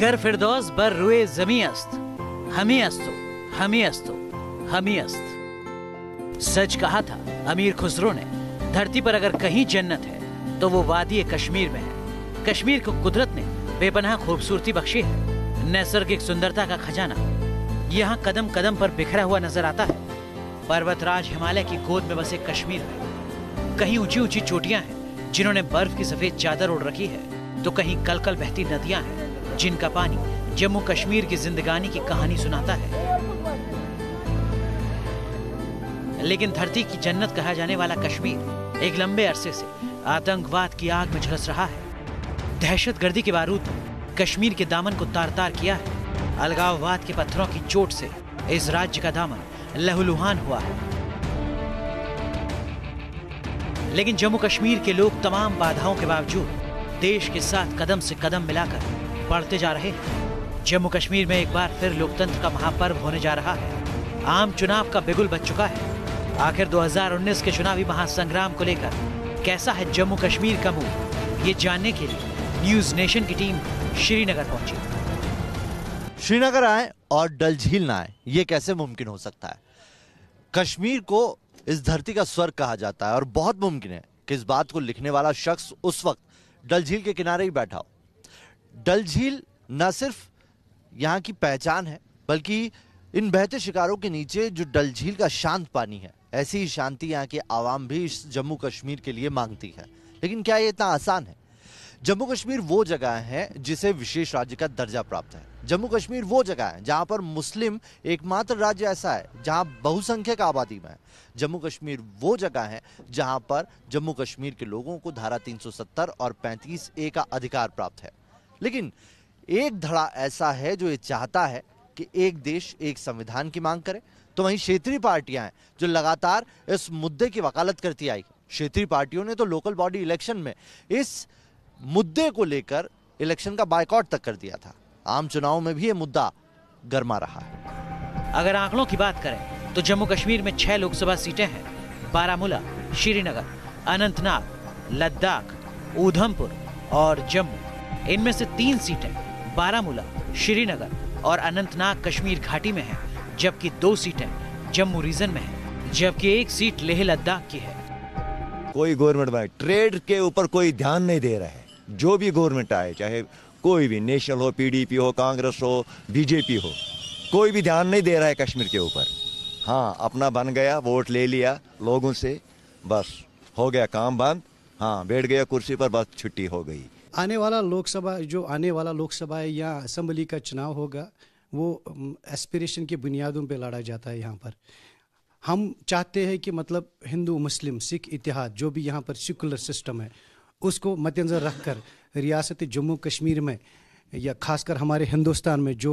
गर फिरदौस बर रुए जमी अस्त, हमी अस्तो, हमी अस्तो, हमी अस्त। सच कहा था अमीर खुसरो ने, धरती पर अगर कहीं जन्नत है तो वो वादी कश्मीर में है। कश्मीर को कुदरत ने बेपनाह खूबसूरती बख्शी है, नैसर्गिक सुंदरता का खजाना यहाँ कदम कदम पर बिखरा हुआ नजर आता है। पर्वतराज हिमालय की गोद में बसे कश्मीर में कहीं ऊंची ऊंची चोटियां हैं जिन्होंने बर्फ की सफेद चादर ओढ़ रखी है, तो कहीं कलकल बहती नदियां हैं जिनका पानी जम्मू कश्मीर की जिंदगानी की कहानी सुनाता है। लेकिन धरती की जन्नत कहा जाने वाला कश्मीर एक लंबे अरसे से आतंकवाद की आग में झुलस रहा है। दहशतगर्दी के बारूद ने कश्मीर के दामन को तार तार किया है। अलगाववाद के पत्थरों की चोट से इस राज्य का दामन लहूलुहान हुआ है। लेकिन जम्मू कश्मीर के लोग तमाम बाधाओं के बावजूद देश के साथ कदम से कदम मिलाकर बढ़ते जा रहे हैं। जम्मू कश्मीर में एक बार फिर लोकतंत्र का महापर्व होने जा रहा है। आम चुनाव का बिगुल बज चुका है। आखिर 2019 के चुनावी महासंग्राम को लेकर कैसा है जम्मू कश्मीर का मूड, ये जानने के लिए न्यूज नेशन की टीम श्रीनगर पहुंची। श्रीनगर आए और डल झील ना आए, ये कैसे मुमकिन हो सकता है? कश्मीर को इस धरती का स्वर्ग कहा जाता है और बहुत मुमकिन है कि इस बात को लिखने वाला शख्स उस वक्त डल झील के किनारे ही बैठा हो। डल झील न सिर्फ यहाँ की पहचान है, बल्कि इन बहते शिकारों के नीचे जो डल झील का शांत पानी है, ऐसी ही शांति यहाँ के आवाम भी इस जम्मू कश्मीर के लिए मांगती है। लेकिन क्या ये इतना आसान है? जम्मू कश्मीर वो जगह है जिसे विशेष राज्य का दर्जा प्राप्त है। जम्मू कश्मीर वो जगह है जहां पर मुस्लिम एकमात्र राज्य ऐसा है जहां बहुसंख्यक आबादी में है। जम्मू कश्मीर वो जगह है जहां पर जम्मू कश्मीर के लोगों को धारा 370 और 35A का अधिकार प्राप्त है। लेकिन एक धड़ा ऐसा है जो ये चाहता है कि एक देश एक संविधान की मांग करे, तो वहीं क्षेत्रीय पार्टियां हैं जो लगातार इस मुद्दे की वकालत करती आई। क्षेत्रीय पार्टियों ने तो लोकल बॉडी इलेक्शन में इस मुद्दे को लेकर इलेक्शन का बायकॉट तक कर दिया था। आम चुनाव में भी ये मुद्दा गर्मा रहा है। अगर आंकड़ों की बात करें तो जम्मू कश्मीर में 6 लोकसभा सीटें हैं। बारामूला, श्रीनगर, अनंतनाग, लद्दाख, ऊधमपुर और जम्मू। इनमें से 3 सीटें बारामूला, श्रीनगर और अनंतनाग कश्मीर घाटी में हैं, जबकि 2 सीटें जम्मू रीजन में हैं, जबकि 1 सीट लेह लद्दाख की है। कोई गवर्नमेंट में ट्रेड के ऊपर कोई ध्यान नहीं दे रहा है। जो भी गवर्नमेंट आए, चाहे कोई भी नेशनल हो, पीडीपी हो, कांग्रेस हो, बीजेपी हो, कोई भी ध्यान नहीं दे रहा है कश्मीर के ऊपर। हाँ, अपना बन गया, वोट ले लिया लोगों से, बस हो गया काम बंद। हाँ, बैठ गया कुर्सी पर, बस छुट्टी हो गई। आने वाला लोकसभा या असेंबली का चुनाव होगा, वो एस्पिरेशन की बुनियादों पे लड़ा जाता है। यहाँ पर हम चाहते हैं कि मतलब हिंदू, मुस्लिम, सिख इतिहाद जो भी यहाँ पर सेकुलर सिस्टम है, उसको मद्देनजर रखकर रियासत जम्मू कश्मीर में या खासकर हमारे हिंदुस्तान में जो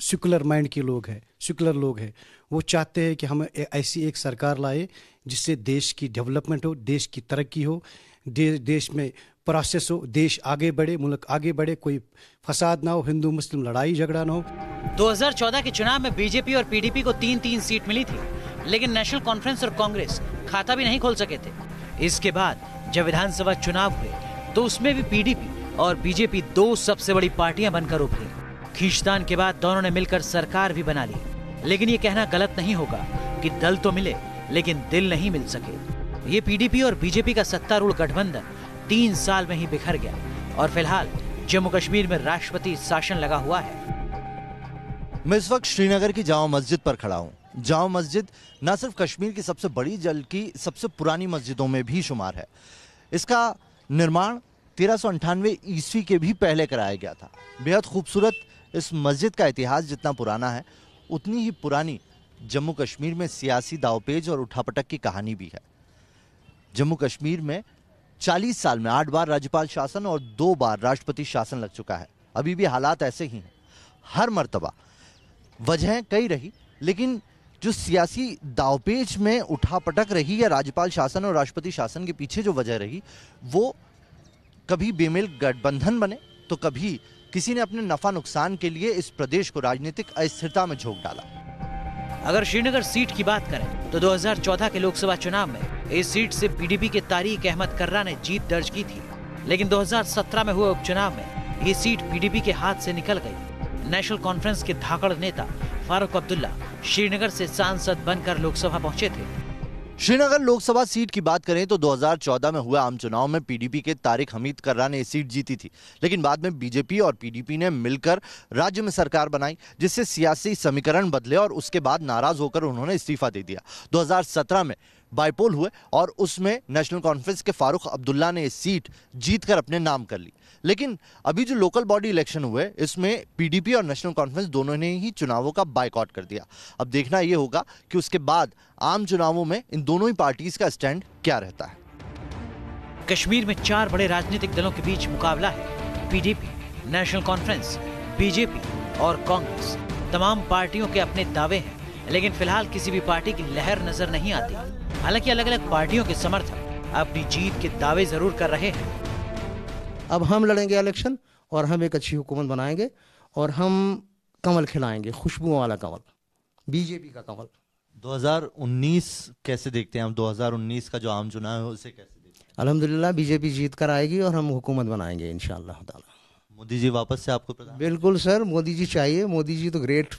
सेकुलर माइंड के लोग हैं, सेकुलर लोग हैं, वो चाहते हैं कि हम ऐसी एक सरकार लाए जिससे देश की डेवलपमेंट हो, देश की तरक्की हो, देश में प्रोसेस हो, देश आगे बढ़े, मुल्क आगे बढ़े, कोई फसाद ना हो, हिंदू मुस्लिम लड़ाई झगड़ा ना हो। 2014 के चुनाव में बीजेपी और पीडीपी को 3-3 सीट मिली थी, लेकिन नेशनल कॉन्फ्रेंस और कांग्रेस खाता भी नहीं खोल सके थे। इसके बाद जब विधानसभा चुनाव हुए तो उसमें भी पीडीपी और बीजेपी 2 सबसे बड़ी पार्टियां बनकर उभरी। खींचतान के बाद दोनों ने मिलकर सरकार भी बना ली। लेकिन ये कहना गलत नहीं होगा कि दल तो मिले लेकिन दिल नहीं मिल सके। ये पीडीपी और बीजेपी का सत्तारूढ़ गठबंधन 3 साल में ही बिखर गया और फिलहाल जम्मू कश्मीर में राष्ट्रपति शासन लगा हुआ है। मैं इस वक्त श्रीनगर की जामा मस्जिद पर खड़ा हूँ। जामा मस्जिद न सिर्फ कश्मीर की सबसे बड़ी जबकि सबसे पुरानी मस्जिदों में भी शुमार है। इसका निर्माण 1398 ईस्वी के भी पहले कराया गया था। बेहद खूबसूरत इस मस्जिद का इतिहास जितना पुराना है, उतनी ही पुरानी जम्मू कश्मीर में सियासी दावपेच और उठापटक की कहानी भी है। जम्मू कश्मीर में 40 साल में 8 बार राज्यपाल शासन और 2 बार राष्ट्रपति शासन लग चुका है। अभी भी हालात ऐसे ही हैं। हर मर्तबा वजह कई रही, लेकिन जो सियासी दावपेच में उठापटक रही या राज्यपाल शासन और राष्ट्रपति शासन के पीछे जो वजह रही, वो कभी बेमेल गठबंधन बने तो कभी किसी ने अपने नफा नुकसान के लिए इस प्रदेश को राजनीतिक अस्थिरता में झोंक डाला। अगर श्रीनगर सीट की बात करें तो 2014 के लोकसभा चुनाव में इस सीट से पीडीपी के तारिक अहमद कर्रा ने जीत दर्ज की थी। लेकिन 2017 में हुए उपचुनाव में ये सीट पीडीपी के हाथ से निकल गई। नेशनल कॉन्फ्रेंस के धाकड़ नेता फारूक अब्दुल्ला श्रीनगर से सांसद बनकर लोकसभा पहुंचे थे। श्रीनगर लोकसभा सीट की बात करें तो 2014 में हुए आम चुनाव में पीडीपी के तारिक हमीद कर्रा ने सीट जीती थी, लेकिन बाद में बीजेपी और पीडीपी ने मिलकर राज्य में सरकार बनाई, जिससे सियासी समीकरण बदले और उसके बाद नाराज होकर उन्होंने इस्तीफा दे दिया। 2017 में बाइपोल हुए और उसमें नेशनल कॉन्फ्रेंस के फारूक अब्दुल्ला ने सीट जीतकर अपने नाम कर ली। लेकिन अभी जो लोकल बॉडी इलेक्शन हुए इसमें पीडीपी और नेशनल कॉन्फ्रेंस दोनों ने ही चुनावों का बायकॉट कर दिया। अब देखना यह होगा कि उसके बाद आम चुनावों में इन दोनों ही पार्टीज का स्टैंड क्या रहता है। कश्मीर में 4 बड़े राजनीतिक दलों के बीच मुकाबला है। पीडीपी, नेशनल कॉन्फ्रेंस, बीजेपी और कांग्रेस। तमाम पार्टियों के अपने दावे हैं, लेकिन फिलहाल किसी भी पार्टी की लहर नजर नहीं आती। हालांकि अलग अलग पार्टियों के समर्थक अपनी जीत के दावे जरूर कर रहे हैं। अब हम लड़ेंगे इलेक्शन और हम एक अच्छी हुकूमत बनाएंगे और हम कमल खिलाएंगे, खुशबू वाला कमल, बीजेपी का कमल। 2019 कैसे देखते हैं हम? 2019 का जो आम चुनाव है उसे कैसे देखते हैं? अल्हम्दुलिल्लाह बीजेपी जीत कर आएगी और हम हुकूमत बनाएंगे इंशाअल्लाह ताला। मोदी जी वापस से आपको प्रधान? बिल्कुल सर, मोदी जी चाहिए। मोदी जी तो ग्रेट,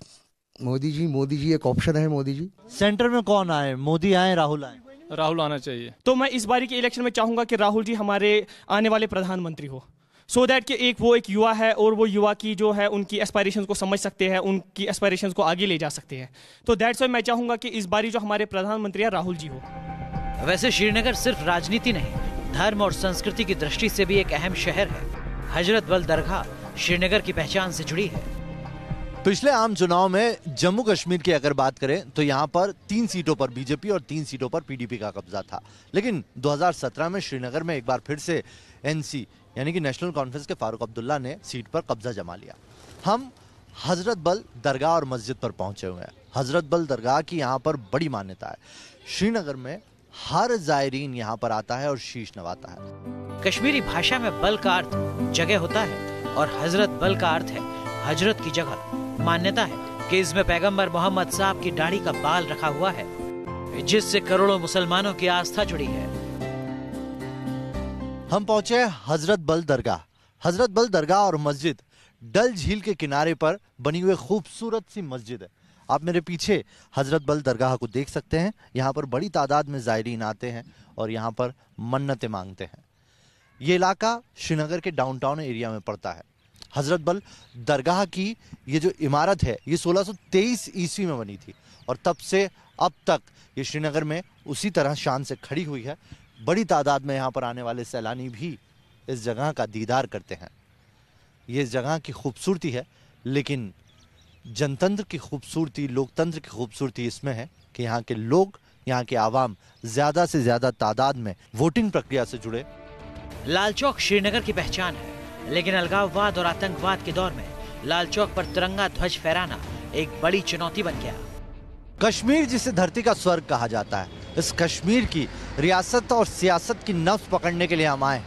मोदी जी एक ऑप्शन है। मोदी जी सेंटर में कौन आए, मोदी आए राहुल आए? राहुल आना चाहिए। तो मैं इस बारी के इलेक्शन में चाहूंगा कि राहुल जी हमारे आने वाले प्रधानमंत्री हो, सो दैट कि वो एक युवा है और वो युवा की जो है उनकी एस्पायरेशंस को समझ सकते हैं, उनकी एस्पायरेशंस को आगे ले जा सकते हैं। तो दैट्स व्हाई मैं चाहूंगा कि इस बारी जो हमारे प्रधानमंत्री है राहुल जी हो। वैसे श्रीनगर सिर्फ राजनीति नहीं, धर्म और संस्कृति की दृष्टि से भी एक अहम शहर है। हजरत बल दरगाह श्रीनगर की पहचान से जुड़ी है। पिछले आम चुनाव में जम्मू कश्मीर की अगर बात करें तो यहां पर 3 सीटों पर बीजेपी और 3 सीटों पर पीडीपी का कब्जा था। लेकिन 2017 में श्रीनगर में एक बार फिर से एनसी यानी कि नेशनल कॉन्फ्रेंस के फारूक अब्दुल्ला ने सीट पर कब्जा जमा लिया। हम हजरत बल दरगाह और मस्जिद पर पहुंचे हुए हैं। हजरत बल दरगाह की यहाँ पर बड़ी मान्यता है। श्रीनगर में हर जायरीन यहाँ पर आता है और शीश नवाता है। कश्मीरी भाषा में बल का अर्थ जगह होता है और हजरत बल का अर्थ है हजरत की जगह। मान्यता है कि इसमें पैगंबर मोहम्मद साहब की दाढ़ी का बाल रखा हुआ है, जिससे करोड़ों मुसलमानों की आस्था जुड़ी है। हम पहुंचे हजरत बल दरगाह। हजरत बल दरगाह और मस्जिद डल झील के किनारे पर बनी हुई खूबसूरत सी मस्जिद है। आप मेरे पीछे हजरत बल दरगाह को देख सकते हैं। यहाँ पर बड़ी तादाद में जायरीन आते हैं और यहाँ पर मन्नतें मांगते हैं। ये इलाका श्रीनगर के डाउनटाउन एरिया में पड़ता है। हजरत बल दरगाह की ये जो इमारत है ये 1623 ईस्वी में बनी थी और तब से अब तक ये श्रीनगर में उसी तरह शान से खड़ी हुई है। बड़ी तादाद में यहाँ पर आने वाले सैलानी भी इस जगह का दीदार करते हैं। ये जगह की खूबसूरती है, लेकिन जनतंत्र की खूबसूरती, लोकतंत्र की खूबसूरती इसमें है कि यहाँ के लोग, यहाँ के आवाम ज़्यादा से ज़्यादा तादाद में वोटिंग प्रक्रिया से जुड़े। लाल चौक श्रीनगर की पहचान है, लेकिन अलगाववाद और आतंकवाद के दौर में लाल चौक पर तिरंगा ध्वज फहराना एक बड़ी चुनौती बन गया। कश्मीर जिसे धरती का स्वर्ग कहा जाता है, इस कश्मीर की रियासत और सियासत की नब्ज पकड़ने के लिए हम आए।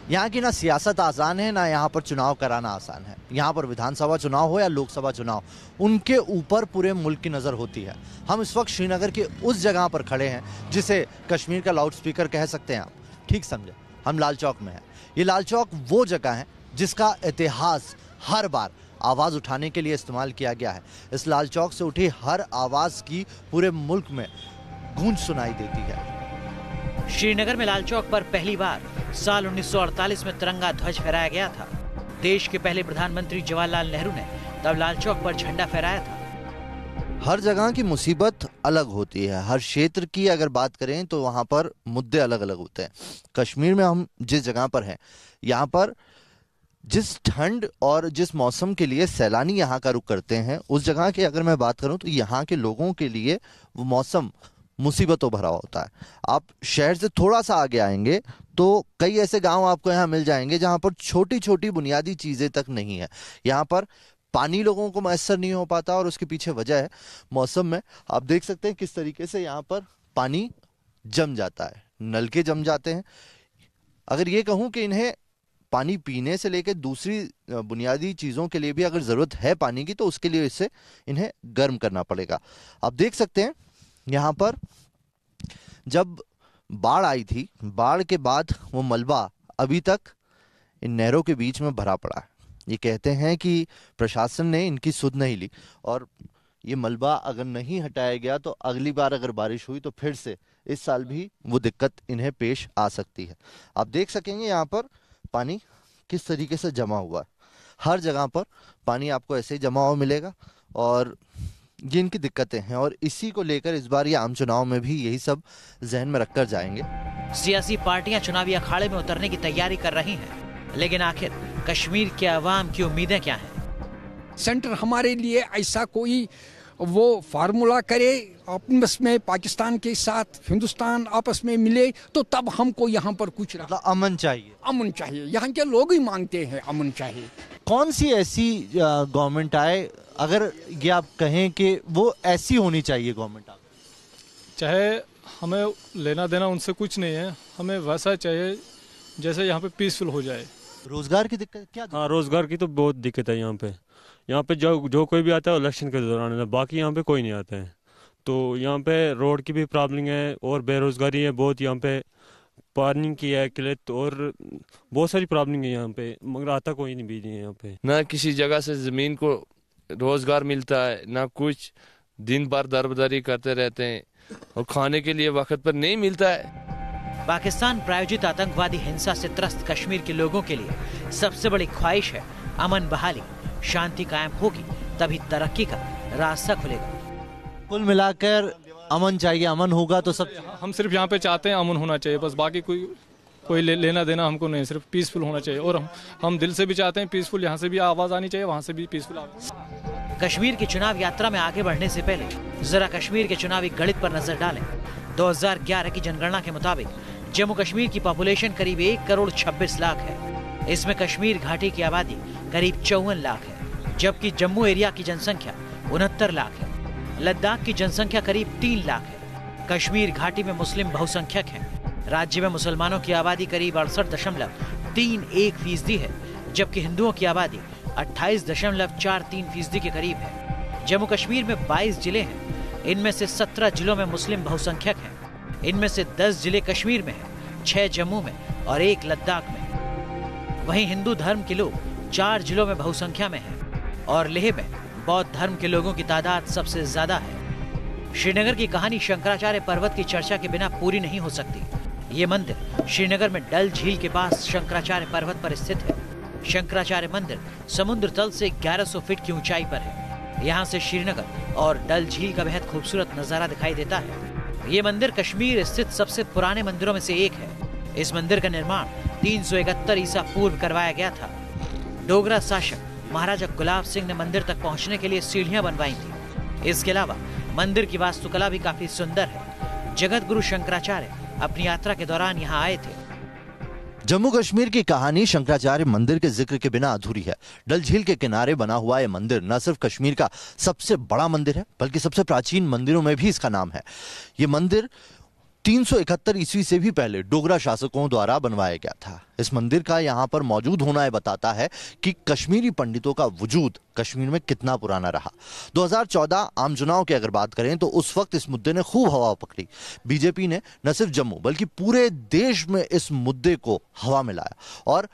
यहाँ की ना सियासत आसान है, ना यहाँ पर चुनाव कराना आसान है। यहाँ पर विधानसभा चुनाव हो या लोकसभा चुनाव, उनके ऊपर पूरे मुल्क की नज़र होती है। हम इस वक्त श्रीनगर के उस जगह पर खड़े हैं जिसे कश्मीर का लाउड स्पीकर कह सकते हैं आप। ठीक समझे, हम लाल चौक में हैं। ये लाल चौक वो जगह है जिसका इतिहास हर बार आवाज़ उठाने के लिए इस्तेमाल किया गया है। इस लाल चौक से उठी हर आवाज़ की पूरे मुल्क में गूंज सुनाई देती है। श्रीनगर में लाल चौक पर पहली बार साल 1948 में तिरंगा ध्वज फहराया गया था। देश के पहले प्रधानमंत्री जवाहरलाल नेहरू ने तब लाल चौक पर झंडा फहराया था। हर जगह की मुसीबत अलग होती है। हर क्षेत्र की अगर बात करें तो वहाँ पर मुद्दे अलग अलग होते हैं। कश्मीर में हम जिस जगह पर हैं, यहाँ पर जिस ठंड और जिस मौसम के लिए सैलानी यहाँ का रुख करते हैं, उस जगह की अगर मैं बात करूँ तो यहाँ के लोगों के लिए वो मौसम मुसीबतों भरा होता है। आप शहर से थोड़ा सा आगे आएंगे तो कई ऐसे गांव आपको यहाँ मिल जाएंगे जहाँ पर छोटी छोटी बुनियादी चीज़ें तक नहीं है। यहाँ पर पानी लोगों को मैसर नहीं हो पाता और उसके पीछे वजह है मौसम में। आप देख सकते हैं किस तरीके से यहाँ पर पानी जम जाता है, नलके जम जाते हैं। अगर ये कहूँ कि इन्हें पानी पीने से लेकर दूसरी बुनियादी चीज़ों के लिए भी अगर ज़रूरत है पानी की, तो उसके लिए इसे इन्हें गर्म करना पड़ेगा। आप देख सकते हैं यहाँ पर जब बाढ़ आई थी, बाढ़ के बाद वो मलबा अभी तक इन नहरों के बीच में भरा पड़ा है। ये कहते हैं कि प्रशासन ने इनकी सुध नहीं ली और ये मलबा अगर नहीं हटाया गया तो अगली बार अगर बारिश हुई तो फिर से इस साल भी वो दिक्कत इन्हें पेश आ सकती है। आप देख सकेंगे यहाँ पर पानी किस तरीके से जमा हुआ है, हर जगह पर पानी आपको ऐसे ही जमा हुआ मिलेगा और ये इनकी दिक्कतें हैं और इसी को लेकर इस बार ये आम चुनाव में भी यही सब जहन में रखकर जाएंगे। सियासी पार्टियां चुनावी अखाड़े में उतरने की तैयारी कर रही हैं, लेकिन आखिर कश्मीर के अवाम की उम्मीदें क्या हैं? सेंटर हमारे लिए ऐसा कोई वो फार्मूला करे, आपस में पाकिस्तान के साथ हिंदुस्तान आपस में मिले तो तब हमको यहाँ पर कुछ अमन चाहिए, अमन चाहिए। यहाँ के लोग ही मांगते हैं अमन चाहिए। कौन सी ऐसी गवर्नमेंट आए, अगर ये आप कहें कि वो ऐसी होनी चाहिए गवर्नमेंट? आप चाहे हमें लेना देना उनसे कुछ नहीं है, हमें वैसा चाहिए जैसे यहाँ पे पीसफुल हो जाए। रोजगार की दिक्कत क्या? हाँ, रोजगार की तो बहुत दिक्कत है यहाँ पे जो कोई भी आता है इलेक्शन के दौरान है, बाकी यहाँ पे कोई नहीं आता है। तो यहाँ पे रोड की भी प्रॉब्लम है और बेरोजगारी है बहुत, यहाँ पे पानी की है किल्लत और बहुत सारी प्रॉब्लम है यहाँ पे, मगर आता कोई नहीं बीज यहाँ पे। ना किसी जगह से जमीन को रोजगार मिलता है ना कुछ, दिन भर दरबदरी करते रहते हैं और खाने के लिए वक्त पर नहीं मिलता है। पाकिस्तान प्रायोजित आतंकवादी हिंसा से त्रस्त कश्मीर के लोगों के लिए सबसे बड़ी ख्वाहिश है अमन बहाली। शांति कायम होगी तभी तरक्की का रास्ता खुलेगा। कुल मिलाकर अमन चाहिए, अमन होगा तो सब। हम सिर्फ यहाँ पे चाहते हैं अमन होना चाहिए बस, बाकी कोई लेना देना हमको नहीं, सिर्फ पीसफुल होना चाहिए। और हम दिल से भी चाहते हैं पीसफुल, यहाँ से भी आवाज आनी चाहिए, वहाँ से भी पीसफुल आवाज। कश्मीर की चुनाव यात्रा में आगे बढ़ने से पहले जरा कश्मीर के चुनावी गणित पर नजर डालें। 2011 की जनगणना के मुताबिक जम्मू कश्मीर की पॉपुलेशन करीब 1,26,00,000 है। इसमें कश्मीर घाटी की आबादी करीब 54 लाख है, जबकि जम्मू एरिया की जनसंख्या 69 लाख है। लद्दाख की जनसंख्या करीब 3 लाख है। कश्मीर घाटी में मुस्लिम बहुसंख्यक हैं। राज्य में मुसलमानों की आबादी करीब 68.31% है, जबकि हिंदुओं की आबादी 28.43% के करीब है। जम्मू कश्मीर में 22 जिले हैं, इनमें से 17 जिलों में मुस्लिम बहुसंख्यक हैं। इनमें से 10 जिले कश्मीर में हैं, 6 जम्मू में और 1 लद्दाख में। वहीं हिंदू धर्म के लोग 4 जिलों में बहुसंख्या में हैं और लेह में बौद्ध धर्म के लोगों की तादाद सबसे ज्यादा है। श्रीनगर की कहानी शंकराचार्य पर्वत की चर्चा के बिना पूरी नहीं हो सकती। ये मंदिर श्रीनगर में डल झील के पास शंकराचार्य पर्वत पर स्थित है। शंकराचार्य मंदिर समुद्र तल से 1100 फीट की ऊंचाई पर है। यहाँ से श्रीनगर और डल झील का बेहद खूबसूरत नजारा दिखाई देता है। ये मंदिर कश्मीर स्थित सबसे पुराने मंदिरों में से एक है। इस मंदिर का निर्माण 371 ईसा पूर्व करवाया गया था। डोगरा शासक महाराजा गुलाब सिंह ने मंदिर तक पहुंचने के लिए सीढ़ियां बनवाई थी। इसके अलावा मंदिर की वास्तुकला भी काफी सुंदर है। जगत गुरु शंकराचार्य अपनी यात्रा के दौरान यहाँ आए थे। जम्मू कश्मीर की कहानी शंकराचार्य मंदिर के जिक्र के बिना अधूरी है। डल झील के किनारे बना हुआ यह मंदिर न सिर्फ कश्मीर का सबसे बड़ा मंदिर है, बल्कि सबसे प्राचीन मंदिरों में भी इसका नाम है। ये मंदिर 371 ईस्वी से भी पहले डोगरा शासकों द्वारा बनवाया गया था। इस मंदिर का यहाँ पर मौजूद होना यह बताता है कि कश्मीरी पंडितों का वजूद कश्मीर में कितना पुराना रहा। 2014 आम चुनाव की अगर बात करें तो उस वक्त इस मुद्दे ने खूब हवा पकड़ी। बीजेपी ने न सिर्फ जम्मू बल्कि पूरे देश में इस मुद्दे को हवा में लाया और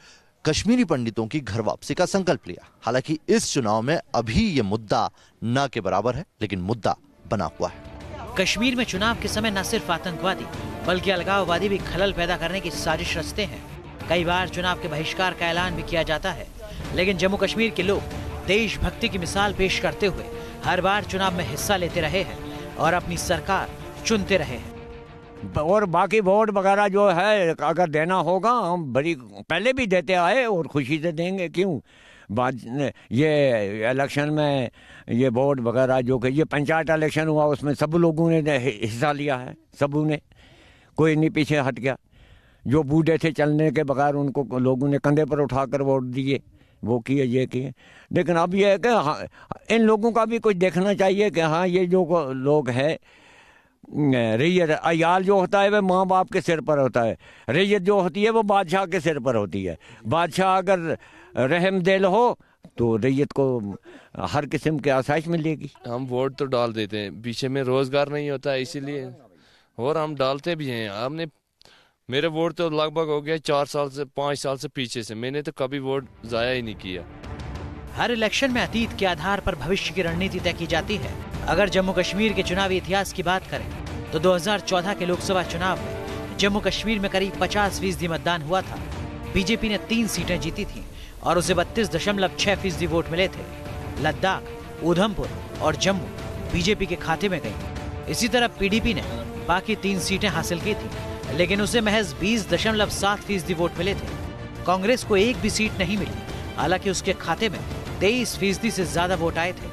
कश्मीरी पंडितों की घर वापसी का संकल्प लिया। हालांकि इस चुनाव में अभी ये मुद्दा न के बराबर है, लेकिन मुद्दा बना हुआ है। कश्मीर में चुनाव के समय न सिर्फ आतंकवादी बल्कि अलगाववादी भी खलल पैदा करने की साजिश रचते हैं। कई बार चुनाव के बहिष्कार का ऐलान भी किया जाता है, लेकिन जम्मू कश्मीर के लोग देशभक्ति की मिसाल पेश करते हुए हर बार चुनाव में हिस्सा लेते रहे हैं और अपनी सरकार चुनते रहे हैं। और बाकी वोट वगैरह जो है अगर देना होगा हम बड़ी पहले भी देते आए और खुशी से देंगे। क्यों ये इलेक्शन में ये वोट वगैरह जो कि ये पंचायत इलेक्शन हुआ उसमें सब लोगों ने हिस्सा लिया है, सबों ने, कोई नहीं पीछे हट गया। जो बूढ़े थे चलने के बगैर उनको लोगों ने कंधे पर उठाकर वोट दिए, वो किए ये किए। लेकिन अब ये है कि हाँ, इन लोगों का भी कुछ देखना चाहिए कि हाँ ये जो लोग हैं रैयत अयाल जो होता है वह माँ बाप के सिर पर होता है, रैयत जो होती है वो बादशाह के सिर पर होती है। बादशाह अगर रहम दिल हो तो रैयत को हर किस्म की आसाइश मिलेगी। हम वोट तो डाल देते हैं, पीछे में रोजगार नहीं होता है इसीलिए, और हम डालते भी हैं। हमने मेरे वोट तो लगभग हो गया 4 साल से 5 साल से पीछे से, मैंने तो कभी वोट ज़ाया ही नहीं किया। हर इलेक्शन में अतीत के आधार पर भविष्य की रणनीति तय की जाती है। अगर जम्मू कश्मीर के चुनावी इतिहास की बात करें तो 2014 के लोकसभा चुनाव में जम्मू कश्मीर में करीब 50% मतदान हुआ था। बीजेपी ने 3 सीटें जीती थीं और उसे 32.6% वोट मिले थे। लद्दाख, उधमपुर और जम्मू बीजेपी के खाते में गई। इसी तरह पीडीपी ने बाकी 3 सीटें हासिल की थी, लेकिन उसे महज 20.7% वोट मिले थे। कांग्रेस को एक भी सीट नहीं मिली, हालांकि उसके खाते में 23% से ज्यादा वोट आए थे।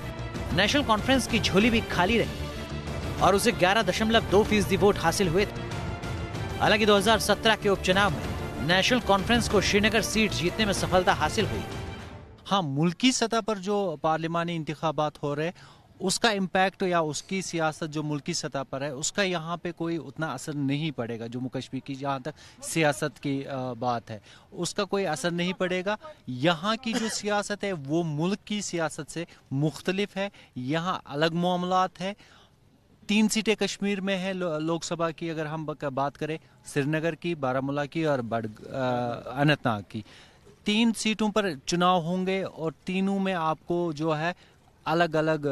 नेशनल कॉन्फ्रेंस की झोली भी खाली रही और उसे 11.2% वोट हासिल हुए थे। हालांकि 2017 के उपचुनाव में नेशनल कॉन्फ्रेंस को श्रीनगर सीट जीतने में सफलता हासिल हुई। हाँ, मुल्की सतह पर जो पार्लिमानी इंतखाबात हो रहे उसका इम्पैक्ट या उसकी सियासत जो मुल्की सतह पर है उसका यहाँ पे कोई उतना असर नहीं पड़ेगा। जम्मू कश्मीर की जहाँ तक सियासत की बात है उसका कोई असर नहीं पड़ेगा। यहाँ की जो सियासत है वो मुल्क की सियासत से मुख्तलिफ है। यहाँ अलग मामलात है। 3 सीटें कश्मीर में है लोकसभा की, अगर हम बात करें श्रीनगर की, बारामूला की और अनंतनाग की। 3 सीटों पर चुनाव होंगे और तीनों में आपको जो है अलग अलग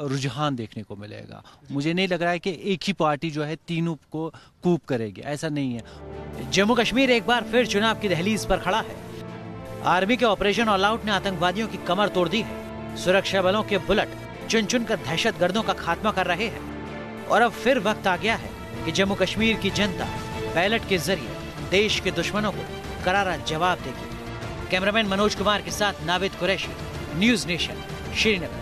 रुझान देखने को मिलेगा। मुझे नहीं लग रहा है कि एक ही पार्टी जो है तीनों को कूप करेगी, ऐसा नहीं है। जम्मू कश्मीर एक बार फिर चुनाव की दहलीज पर खड़ा है। आर्मी के ऑपरेशन ऑल आउट ने आतंकवादियों की कमर तोड़ दी है। सुरक्षा बलों के बुलेट चुन चुन कर दहशतगर्दों का खात्मा कर रहे हैं और अब फिर वक्त आ गया है कि जम्मू कश्मीर की जनता बैलेट के जरिए देश के दुश्मनों को करारा जवाब देगी। कैमरामैन मनोज कुमार के साथ नाविद कुरैशी, न्यूज नेशन, श्रीनगर।